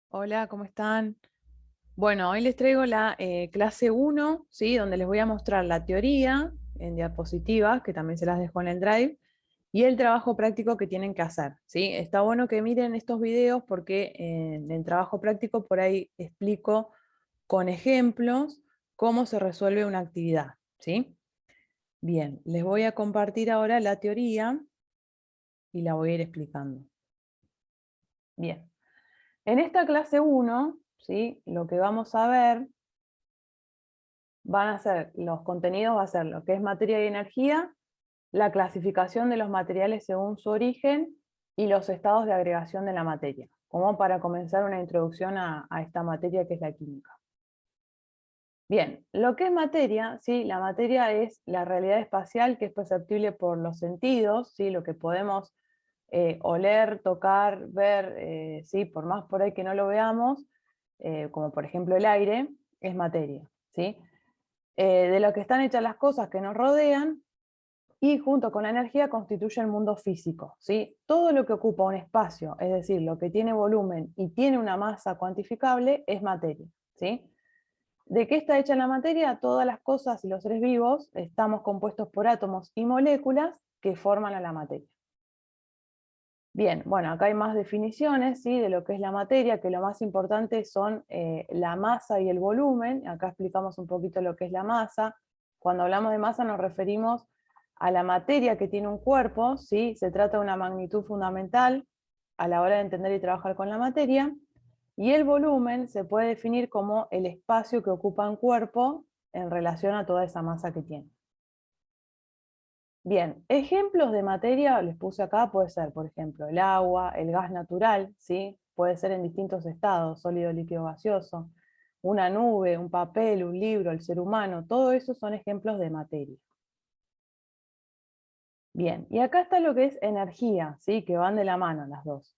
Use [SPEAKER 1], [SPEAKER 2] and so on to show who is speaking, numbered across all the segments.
[SPEAKER 1] Hola, ¿cómo están? Bueno, hoy les traigo la clase 1, ¿sí? Donde les voy a mostrar la teoría en diapositivas, que también se las dejo en el Drive, y el trabajo práctico que tienen que hacer, ¿sí? Está bueno que miren estos videos porque en el trabajo práctico por ahí explico con ejemplos cómo se resuelve una actividad, ¿sí? Bien, les voy a compartir ahora la teoría y la voy a ir explicando. Bien, en esta clase 1, ¿sí? Lo que vamos a ver van a ser, los contenidos va a ser lo que es materia y energía, la clasificación de los materiales según su origen y los estados de agregación de la materia, como para comenzar una introducción a esta materia que es la química. Bien, lo que es materia, ¿sí? La materia es la realidad espacial que es perceptible por los sentidos, ¿sí? Lo que podemos oler, tocar, ver, ¿sí? Por más por ahí que no lo veamos, como por ejemplo el aire, es materia, ¿sí? De lo que están hechas las cosas que nos rodean y junto con la energía constituye el mundo físico, ¿sí? Todo lo que ocupa un espacio, es decir, lo que tiene volumen y tiene una masa cuantificable, es materia, ¿sí? ¿De qué está hecha la materia? Todas las cosas y los seres vivos estamos compuestos por átomos y moléculas que forman a la materia. Bien, bueno, acá hay más definiciones, ¿sí? De lo que es la materia, que lo más importante son la masa y el volumen. Acá explicamos un poquito lo que es la masa. Cuando hablamos de masa nos referimos a la materia que tiene un cuerpo, ¿sí? Se trata de una magnitud fundamental a la hora de entender y trabajar con la materia. Y el volumen se puede definir como el espacio que ocupa un cuerpo en relación a toda esa masa que tiene. Bien, ejemplos de materia, les puse acá, puede ser, por ejemplo, el agua, el gas natural, ¿sí? Puede ser en distintos estados, sólido, líquido, gaseoso, una nube, un papel, un libro, el ser humano, todo eso son ejemplos de materia. Bien, y acá está lo que es energía, ¿sí? Que van de la mano las dos.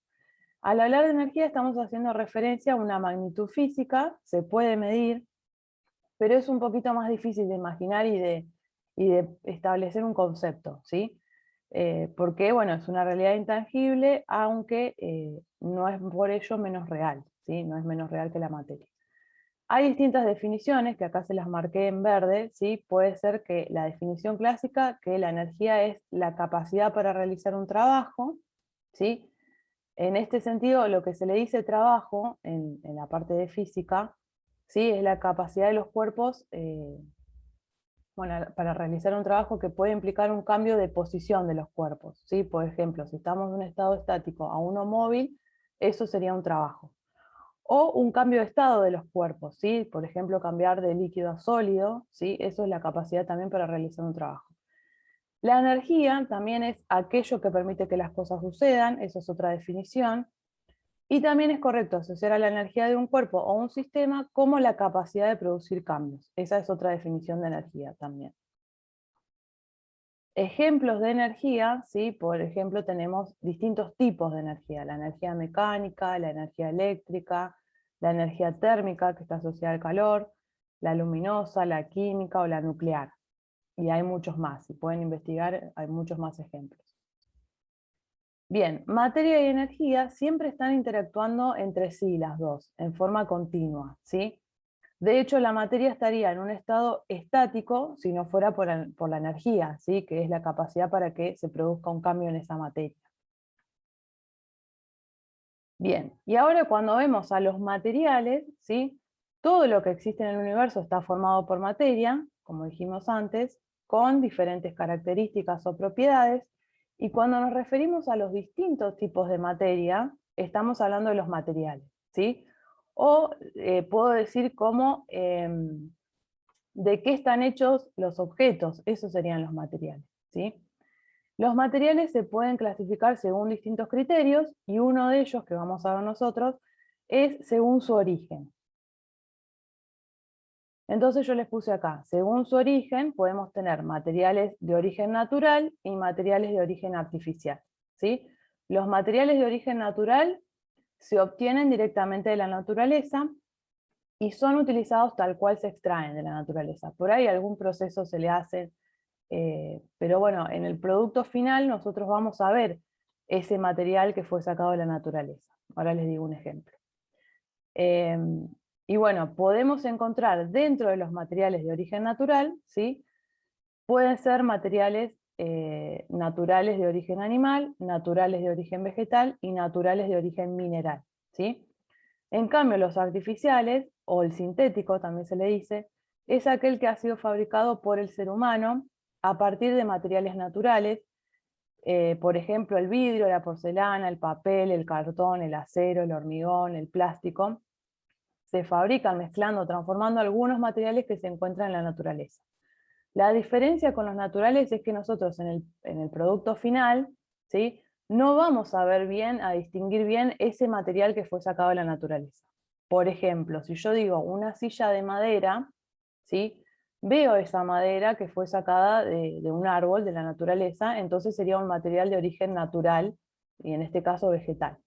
[SPEAKER 1] Al hablar de energía estamos haciendo referencia a una magnitud física, se puede medir, pero es un poquito más difícil de imaginar y de establecer un concepto, ¿sí? Porque, bueno, es una realidad intangible, aunque no es por ello menos real, ¿sí? No es menos real que la materia. Hay distintas definiciones, que acá se las marqué en verde, ¿sí? Puede ser que la definición clásica, que la energía es la capacidad para realizar un trabajo, ¿sí? En este sentido, lo que se le dice trabajo, en la parte de física, ¿sí? Es la capacidad de los cuerpos bueno, para realizar un trabajo que puede implicar un cambio de posición de los cuerpos, ¿sí? Por ejemplo, si estamos de un estado estático a uno móvil, eso sería un trabajo. O un cambio de estado de los cuerpos, ¿sí? Por ejemplo, cambiar de líquido a sólido, ¿sí? Eso es la capacidad también para realizar un trabajo. La energía también es aquello que permite que las cosas sucedan, eso es otra definición. Y también es correcto asociar a la energía de un cuerpo o un sistema como la capacidad de producir cambios. Esa es otra definición de energía también. Ejemplos de energía, ¿sí? Por ejemplo, tenemos distintos tipos de energía. La energía mecánica, la energía eléctrica, la energía térmica, que está asociada al calor, la luminosa, la química o la nuclear. Y hay muchos más. Si pueden investigar, hay muchos más ejemplos. Bien, materia y energía siempre están interactuando entre sí las dos, en forma continua, ¿sí? De hecho, la materia estaría en un estado estático si no fuera por la energía, ¿sí? Que es la capacidad para que se produzca un cambio en esa materia. Bien, y ahora cuando vemos a los materiales, ¿sí? Todo lo que existe en el universo está formado por materia, como dijimos antes, con diferentes características o propiedades, y cuando nos referimos a los distintos tipos de materia, estamos hablando de los materiales, ¿sí? O puedo decir cómo de qué están hechos los objetos, esos serían los materiales, ¿sí? Los materiales se pueden clasificar según distintos criterios y uno de ellos que vamos a ver nosotros es según su origen. Entonces yo les puse acá, según su origen podemos tener materiales de origen natural y materiales de origen artificial, ¿sí? Los materiales de origen natural se obtienen directamente de la naturaleza y son utilizados tal cual se extraen de la naturaleza. Por ahí algún proceso se le hace, pero bueno, en el producto final nosotros vamos a ver ese material que fue sacado de la naturaleza. Ahora les digo un ejemplo. Y bueno, podemos encontrar dentro de los materiales de origen natural, ¿sí? Pueden ser materiales naturales de origen animal, naturales de origen vegetal y naturales de origen mineral, ¿sí? En cambio, los artificiales, o el sintético también se le dice, es aquel que ha sido fabricado por el ser humano a partir de materiales naturales, por ejemplo, el vidrio, la porcelana, el papel, el cartón, el acero, el hormigón, el plástico, se fabrican mezclando, transformando algunos materiales que se encuentran en la naturaleza. La diferencia con los naturales es que nosotros en el producto final, ¿sí?, no vamos a ver bien, a distinguir bien ese material que fue sacado de la naturaleza. Por ejemplo, si yo digo una silla de madera, ¿sí?, veo esa madera que fue sacada de un árbol de la naturaleza, entonces sería un material de origen natural, y en este caso vegetal.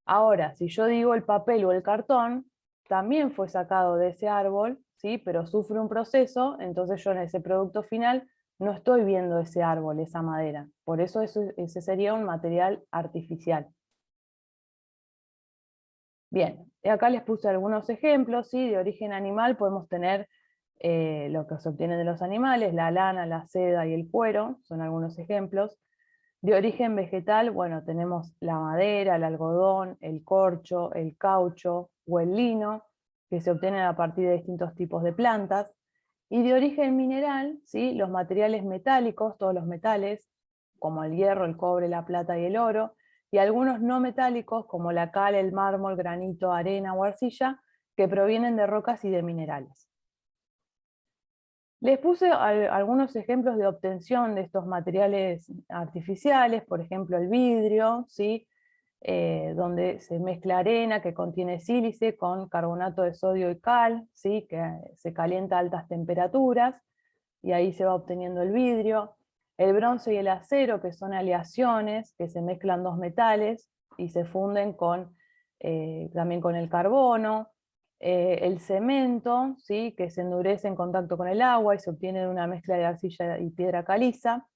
[SPEAKER 1] Ahora, si yo digo el papel o el cartón, también fue sacado de ese árbol, ¿sí?, pero sufre un proceso, entonces yo en ese producto final no estoy viendo ese árbol, esa madera. Por eso ese sería un material artificial. Bien, y acá les puse algunos ejemplos, ¿sí? De origen animal podemos tener lo que se obtiene de los animales, la lana, la seda y el cuero, son algunos ejemplos. De origen vegetal, bueno, tenemos la madera, el algodón, el corcho, el caucho o el lino, que se obtienen a partir de distintos tipos de plantas. Y de origen mineral, ¿sí?, los materiales metálicos, todos los metales, como el hierro, el cobre, la plata y el oro, y algunos no metálicos, como la cal, el mármol, granito, arena o arcilla, que provienen de rocas y de minerales. Les puse algunos ejemplos de obtención de estos materiales artificiales, por ejemplo el vidrio, ¿sí?, donde se mezcla arena que contiene sílice con carbonato de sodio y cal, ¿sí?, que se calienta a altas temperaturas, y ahí se va obteniendo el vidrio. El bronce y el acero, que son aleaciones, que se mezclan dos metales y se funden también con el carbono. El cemento, ¿sí?, que se endurece en contacto con el agua y se obtiene de una mezcla de arcilla y piedra caliza.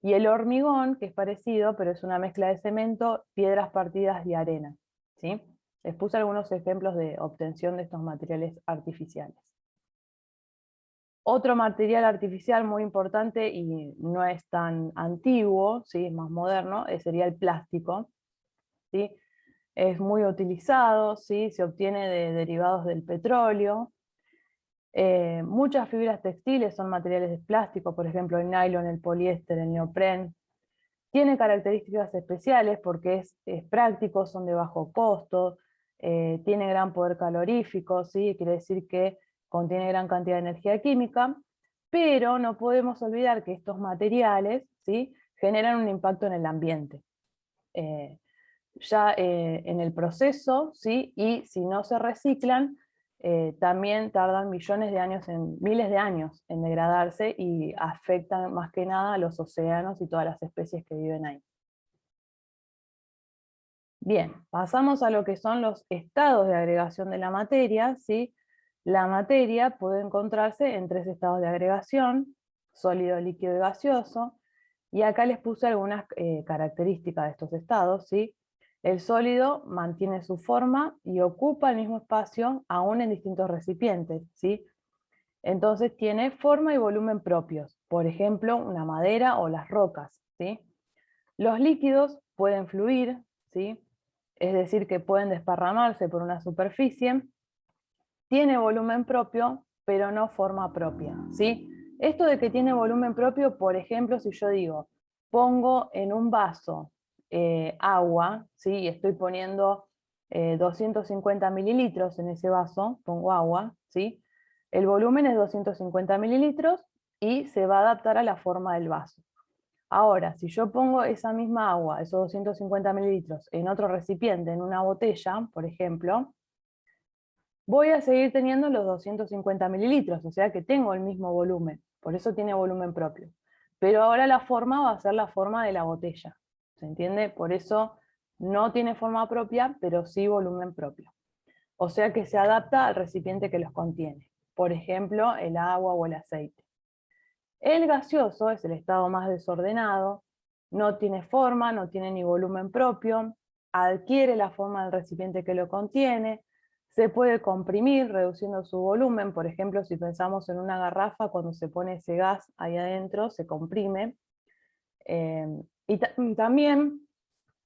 [SPEAKER 1] Y el hormigón, que es parecido, pero es una mezcla de cemento, piedras partidas y arena, ¿sí? Les puse algunos ejemplos de obtención de estos materiales artificiales. Otro material artificial muy importante y no es tan antiguo, ¿sí?, es más moderno, sería el plástico, ¿sí? Es muy utilizado, ¿sí?, se obtiene de derivados del petróleo. Muchas fibras textiles son materiales de plástico, por ejemplo el nylon, el poliéster, el neopren. Tiene características especiales porque es práctico, son de bajo costo, tiene gran poder calorífico, ¿sí?, quiere decir que contiene gran cantidad de energía química, pero no podemos olvidar que estos materiales, ¿sí?, generan un impacto en el ambiente. En el proceso, ¿sí?, y si no se reciclan, también tardan millones de años, miles de años en degradarse y afectan más que nada a los océanos y todas las especies que viven ahí. Bien, pasamos a lo que son los estados de agregación de la materia, ¿sí? La materia puede encontrarse en tres estados de agregación: sólido, líquido y gaseoso, y acá les puse algunas características de estos estados, ¿sí? El sólido mantiene su forma y ocupa el mismo espacio aún en distintos recipientes, ¿sí? Entonces tiene forma y volumen propios, por ejemplo, una madera o las rocas, ¿sí? Los líquidos pueden fluir, ¿sí?, es decir, que pueden desparramarse por una superficie. Tiene volumen propio, pero no forma propia, ¿sí? Esto de que tiene volumen propio, por ejemplo, si yo digo, pongo en un vaso agua, ¿sí?, y estoy poniendo 250 mililitros en ese vaso, pongo agua, ¿sí?, el volumen es 250 mililitros y se va a adaptar a la forma del vaso. Ahora, si yo pongo esa misma agua, esos 250 mililitros, en otro recipiente, en una botella, por ejemplo, voy a seguir teniendo los 250 mililitros, o sea que tengo el mismo volumen, por eso tiene volumen propio. Pero ahora la forma va a ser la forma de la botella, ¿se entiende? Por eso no tiene forma propia, pero sí volumen propio. O sea que se adapta al recipiente que los contiene, por ejemplo, el agua o el aceite. El gaseoso es el estado más desordenado, no tiene forma, no tiene ni volumen propio, adquiere la forma del recipiente que lo contiene, Se puede comprimir reduciendo su volumen, por ejemplo, si pensamos en una garrafa, cuando se pone ese gas ahí adentro, se comprime. Y también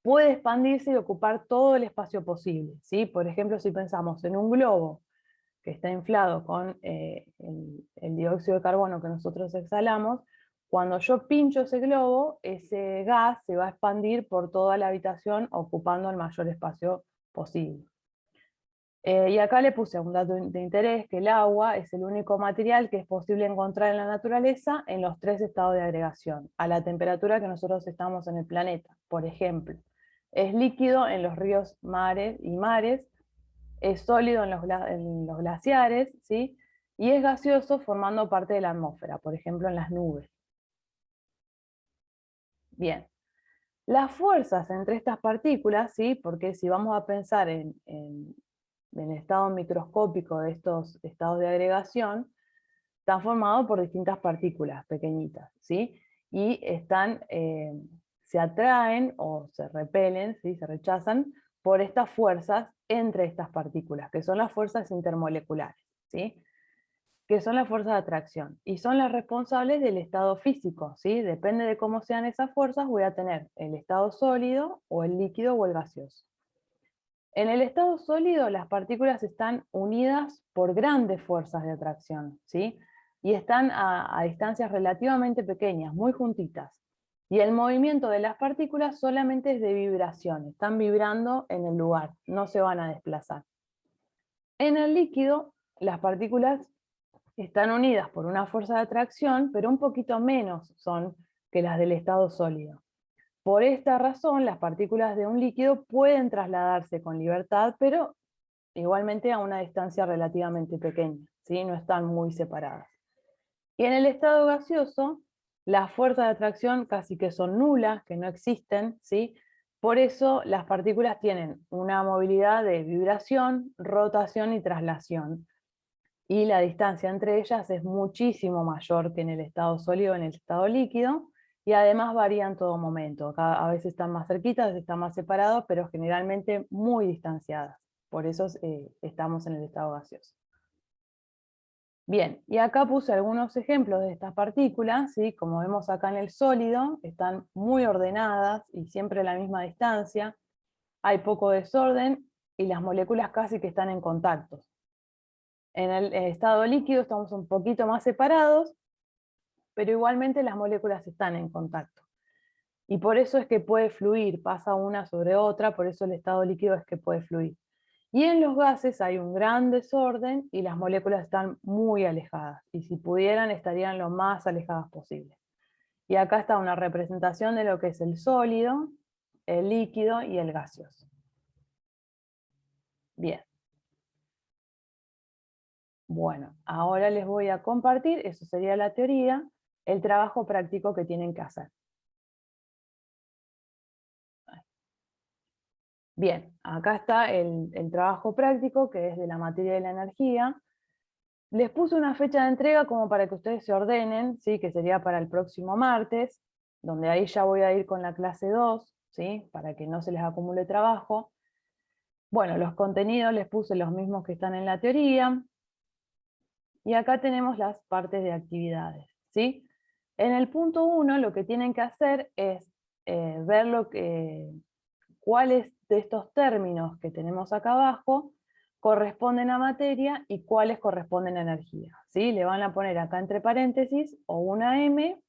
[SPEAKER 1] puede expandirse y ocupar todo el espacio posible, ¿sí? Por ejemplo, si pensamos en un globo que está inflado con el dióxido de carbono que nosotros exhalamos, cuando yo pincho ese globo, ese gas se va a expandir por toda la habitación ocupando el mayor espacio posible. Y acá le puse un dato de interés, que el agua es el único material que es posible encontrar en la naturaleza en los 3 estados de agregación, a la temperatura que nosotros estamos en el planeta. Por ejemplo, es líquido en los ríos y mares, es sólido en los glaciares, ¿sí? Y es gaseoso formando parte de la atmósfera, por ejemplo en las nubes. Bien, las fuerzas entre estas partículas, ¿sí? Porque si vamos a pensar en el estado microscópico de estos estados de agregación, están formados por distintas partículas pequeñitas, ¿sí? Y se atraen o se repelen, ¿sí? Se rechazan por estas fuerzas entre estas partículas, que son las fuerzas intermoleculares, ¿sí? Que son las fuerzas de atracción, y son las responsables del estado físico, ¿sí? Depende de cómo sean esas fuerzas, voy a tener el estado sólido, o el líquido, o el gaseoso. En el estado sólido, las partículas están unidas por grandes fuerzas de atracción, ¿sí? Y están a distancias relativamente pequeñas, muy juntitas. Y el movimiento de las partículas solamente es de vibración, están vibrando en el lugar, no se van a desplazar. En el líquido, las partículas están unidas por una fuerza de atracción, pero un poquito menos son que las del estado sólido. Por esta razón, las partículas de un líquido pueden trasladarse con libertad, pero igualmente a una distancia relativamente pequeña, ¿sí? No están muy separadas. Y en el estado gaseoso, las fuerzas de atracción casi que son nulas, que no existen, ¿sí? Por eso las partículas tienen una movilidad de vibración, rotación y traslación. Y la distancia entre ellas es muchísimo mayor que en el estado sólido o en el estado líquido, y además varía en todo momento. A veces están más cerquitas, a veces están más separados, pero generalmente muy distanciadas. Por eso estamos en el estado gaseoso. Bien, y acá puse algunos ejemplos de estas partículas, ¿sí? Como vemos acá en el sólido, están muy ordenadas y siempre a la misma distancia, hay poco desorden y las moléculas casi que están en contacto. En el estado líquido estamos un poquito más separados, pero igualmente las moléculas están en contacto. Y por eso es que puede fluir, pasa una sobre otra, por eso el estado líquido es que puede fluir. Y en los gases hay un gran desorden y las moléculas están muy alejadas, y si pudieran estarían lo más alejadas posible. Y acá está una representación de lo que es el sólido, el líquido y el gaseoso. Bien. Bueno, ahora les voy a compartir, eso sería la teoría, el trabajo práctico que tienen que hacer. Bien, acá está el trabajo práctico, que es de la materia de la energía. Les puse una fecha de entrega como para que ustedes se ordenen, ¿sí? Que sería para el próximo martes, donde ahí ya voy a ir con la clase 2, ¿sí? Para que no se les acumule trabajo. Bueno, los contenidos les puse los mismos que están en la teoría. Y acá tenemos las partes de actividades, ¿sí? En el punto 1 lo que tienen que hacer es ver cuáles de estos términos que tenemos acá abajo corresponden a materia y cuáles corresponden a energía, ¿sí? Le van a poner acá entre paréntesis o una M,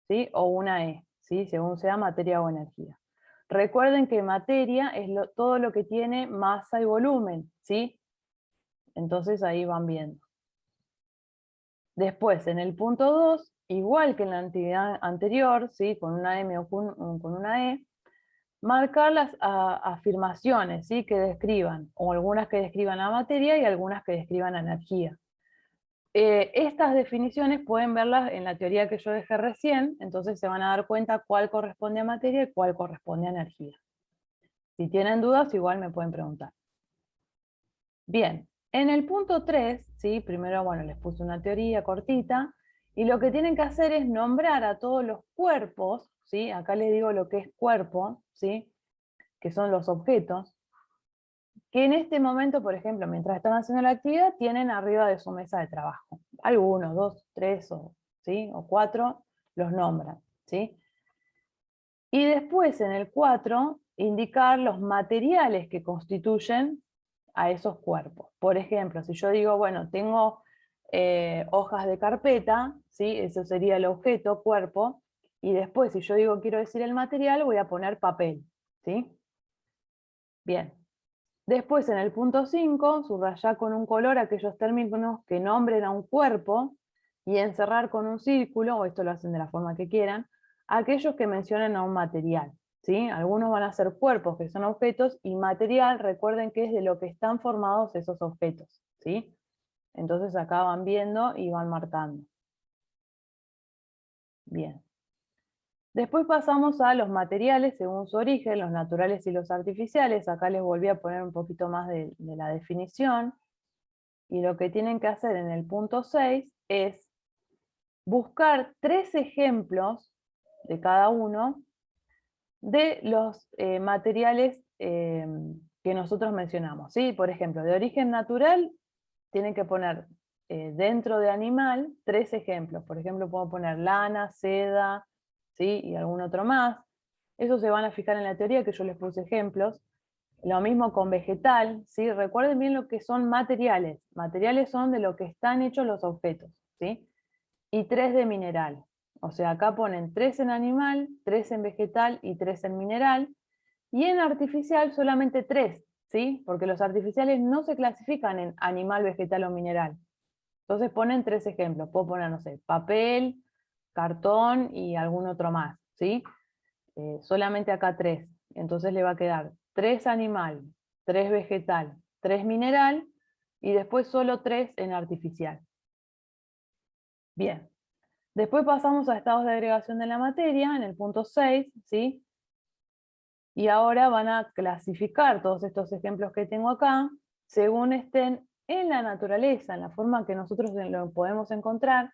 [SPEAKER 1] ¿sí? O una E, ¿sí? Según sea materia o energía. Recuerden que materia es todo lo que tiene masa y volumen, ¿sí? Entonces ahí van viendo. Después, en el punto 2, igual que en la actividad anterior, ¿sí? Con una M o con una E, marcar las afirmaciones, ¿sí? Que describan, o algunas que describan la materia y algunas que describan la energía. Estas definiciones pueden verlas en la teoría que yo dejé recién, entonces se van a dar cuenta cuál corresponde a materia y cuál corresponde a energía. Si tienen dudas, igual me pueden preguntar. Bien, en el punto 3, ¿sí? Primero, bueno, les puse una teoría cortita, y lo que tienen que hacer es nombrar a todos los cuerpos, ¿sí? Acá les digo lo que es cuerpo, ¿sí? Que son los objetos, que en este momento, por ejemplo, mientras están haciendo la actividad, tienen arriba de su mesa de trabajo. Algunos, 2, 3 ¿sí? o 4, los nombran. ¿Sí? Y después en el 4, indicar los materiales que constituyen a esos cuerpos. Por ejemplo, si yo digo, bueno, tengo hojas de carpeta, ¿sí? Eso sería el objeto, cuerpo, y después si yo digo, quiero decir el material, voy a poner papel. ¿Sí? Bien. Después en el punto 5, subrayar con un color aquellos términos que nombren a un cuerpo y encerrar con un círculo, o esto lo hacen de la forma que quieran, aquellos que mencionen a un material. ¿Sí? Algunos van a ser cuerpos, que son objetos, y material, recuerden que es de lo que están formados esos objetos. ¿Sí? Entonces acá van viendo y van marcando. Bien. Después pasamos a los materiales según su origen, los naturales y los artificiales. Acá les volví a poner un poquito más de la definición. Y lo que tienen que hacer en el punto 6 es buscar 3 ejemplos de cada uno de los materiales que nosotros mencionamos. ¿Sí? Por ejemplo, de origen natural, tienen que poner dentro de animal 3 ejemplos. Por ejemplo, puedo poner lana, seda, ¿sí? y algún otro más. Eso se van a fijar en la teoría, que yo les puse ejemplos. Lo mismo con vegetal, ¿sí? Recuerden bien lo que son materiales. Materiales son de lo que están hechos los objetos, ¿sí? Y 3 de mineral. O sea, acá ponen 3 en animal, 3 en vegetal y 3 en mineral. Y en artificial solamente 3, ¿sí? Porque los artificiales no se clasifican en animal, vegetal o mineral. Entonces ponen 3 ejemplos. Puedo poner, no sé, papel, cartón y algún otro más, ¿sí? Solamente acá 3. Entonces le va a quedar 3 animal, 3 vegetal, 3 mineral y después solo 3 en artificial. Bien. Después pasamos a estados de agregación de la materia, en el punto 6, ¿sí? Y ahora van a clasificar todos estos ejemplos que tengo acá, según estén en la naturaleza, en la forma que nosotros lo podemos encontrar,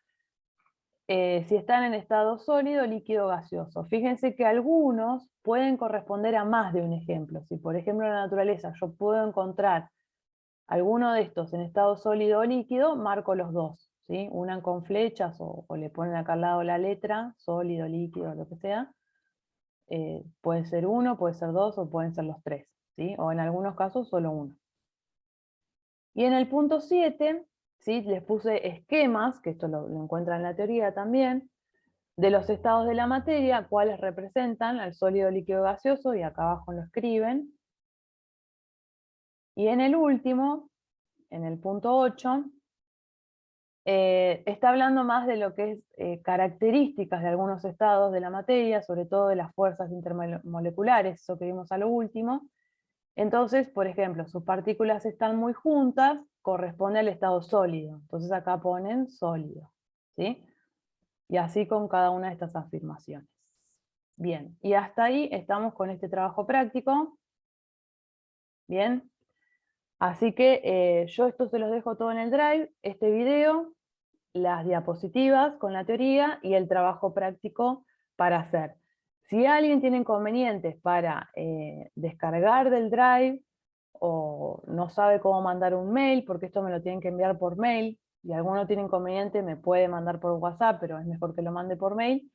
[SPEAKER 1] si están en estado sólido, líquido, gaseoso. Fíjense que algunos pueden corresponder a más de un ejemplo. Si por ejemplo en la naturaleza yo puedo encontrar alguno de estos en estado sólido o líquido, marco los dos. ¿Sí? Unan con flechas o le ponen acá al lado la letra, sólido, líquido, lo que sea. Puede ser uno, puede ser dos o pueden ser los tres. ¿Sí? O en algunos casos solo uno. Y en el punto 7, ¿sí? les puse esquemas, que esto lo encuentran en la teoría también, de los estados de la materia, cuáles representan al sólido, líquido, gaseoso, y acá abajo lo escriben. Y en el último, en el punto 8, está hablando más de lo que es características de algunos estados de la materia, sobre todo de las fuerzas intermoleculares, eso que vimos a lo último. Entonces, por ejemplo, sus partículas están muy juntas, corresponde al estado sólido. Entonces acá ponen sólido, ¿sí? Y así con cada una de estas afirmaciones. Bien, y hasta ahí estamos con este trabajo práctico. Bien, así que yo esto se los dejo todo en el Drive, este video, las diapositivas con la teoría y el trabajo práctico para hacer. Si alguien tiene inconvenientes para descargar del Drive o no sabe cómo mandar un mail, porque esto me lo tienen que enviar por mail, y alguno tiene inconveniente, me puede mandar por WhatsApp, pero es mejor que lo mande por mail,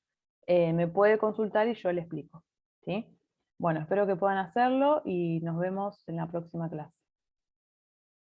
[SPEAKER 1] me puede consultar y yo le explico. ¿Sí? Bueno, espero que puedan hacerlo y nos vemos en la próxima clase.